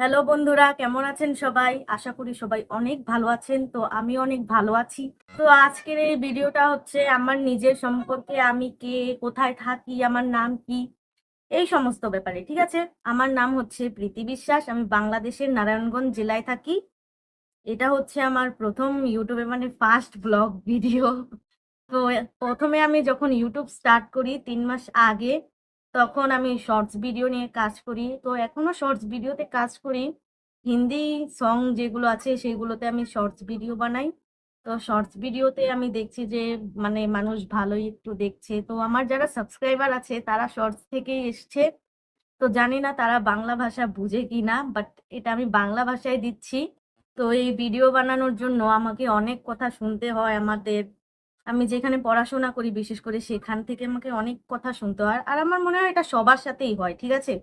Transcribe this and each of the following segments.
Hello বন্ধুরা, কেমন আছেন সবাই? আশা করি সবাই অনেক ভালো আছেন। তো আমি অনেক ভালো আছি। তো আজকের এই ভিডিওটা হচ্ছে আমার নিজের সম্পর্কে, আমি কে, কোথায় থাকি, আমার নাম কি, এই সমস্ত ব্যাপারে। ঠিক আছে? আমার নাম হচ্ছে প্রীতি বিশ্বাস। আমি বাংলাদেশের নারায়ণগঞ্জ জেলায় থাকি। এটা হচ্ছে আমার প্রথম ইউটিউবে মানে ফার্স্ট ব্লগ ভিডিও। তো প্রথমে আমি যখন ইউটিউব স্টার্ট করি ৩ মাস আগে, তখন আমি শর্টস ভিডিও নিয়ে কাজ করি। তো এখনো শর্টস ভিডিওতে কাজ করি। হিন্দি সং যেগুলো আছে সেগুলোতে আমি শর্টস ভিডিও বানাই। তো শর্টস ভিডিওতে আমি দেখছি যে মানে মানুষ ভালোই একটু দেখছে। তো আমার যারা সাবস্ক্রাইবার আছে তারা শর্টস থেকেই এসছে। তো জানি না তারা বাংলা ভাষা বুঝে কিনা, বাট এটা আমি বাংলা ভাষায় দিচ্ছি। তো এই ভিডিও বানানোর জন্য আমাকে অনেক কথা শুনতে হয় আমাদের। আমি যেখানে পড়াশোনা করি বিশেষ করে সেখান থেকে আমাকে অনেক কথা শুনতে হয়। আর আমার মনে হয় এটা সবার সাথেই হয়, ঠিক আছে?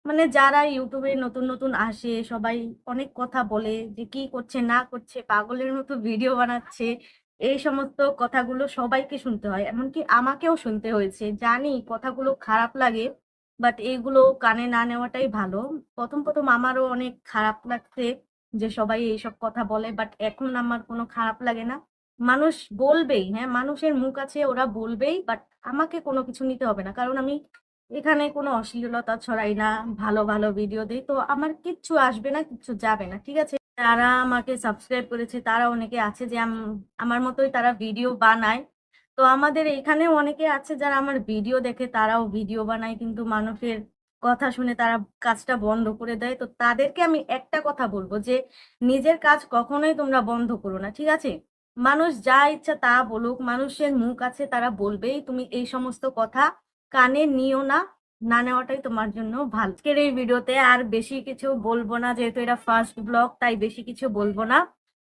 মানে যারা ইউটিউবে নতুন, নতুন আসে সবাই অনেক কথা বলে যে কি করছে না করছে, পাগলের মতো ভিডিও বানাচ্ছে। এই সমস্ত কথাগুলো সবাইকে শুনতে হয়। এমনকি আমাকেও শুনতে হয়েছে। জানি কথাগুলো খারাপ লাগে। বাট এগুলো কানে না নেওয়াটাই ভালো। ১ম আমারও অনেক খারাপ লাগছে যে সবাই এইসব কথা বলে। বাট এখন আমার কোনো খারাপ লাগে না। মানুষ বলবেই, হ্যাঁ, মানুষের মুখ আছে ওরা বলবেই। বাট আমাকে কোনো কিছু নিতে হবে না। কারণ আমি এখানে কোনো অশ্লীলতা ছড়াই না, ভালো, ভালো ভিডিও দেই। তো আমার কিচ্ছু আসবে না, কিচ্ছু যাবে না। ঠিক আছে? যারা আমাকে সাবস্ক্রাইব করেছে তারা অনেকে আছে যে আমার মতোই তারা ভিডিও বানায়। তো আমাদের এখানেও অনেকে আছে যারা আমার ভিডিও দেখে তারাও ভিডিও বানায়, কিন্তু মানুষের কথা শুনে তারা কাজটা বন্ধ করে দেয়। তো তাদেরকে আমি একটা কথা বলবো যে নিজের কাজ কখনোই তোমরা বন্ধ করো না, ঠিক আছে? মানুষ যা ইচ্ছা তা বলুক, মানুষের মুখ আছে তারা বলবেই। তুমি এই সমস্ত কথা কানে নিও না, না নেওয়াটাই তোমার জন্য ভালো। আজকের এই ভিডিওতে আর বেশি কিছু বলবো না, যেহেতু এটা ফার্স্ট ব্লগ তাই বেশি কিছু বলবো না।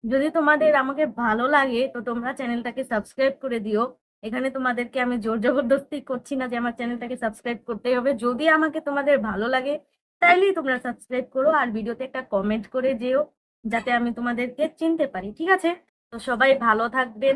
যদি তোমাদের আমাকে ভালো লাগে তো তোমরা চ্যানেলটাকে সাবস্ক্রাইব করে দিও। এখানে তোমাদেরকে আমি জোর জবরদস্তি করছি না যে আমার চ্যানেলটাকে সাবস্ক্রাইব করতেই হবে। যদি আমাকে তোমাদের ভালো লাগে তাইলেই তোমরা সাবস্ক্রাইব করো, আর ভিডিওতে একটা কমেন্ট করে যেও যাতে আমি তোমাদেরকে চিনতে পারি, ঠিক আছে? তো সবাই ভালো থাকবেন।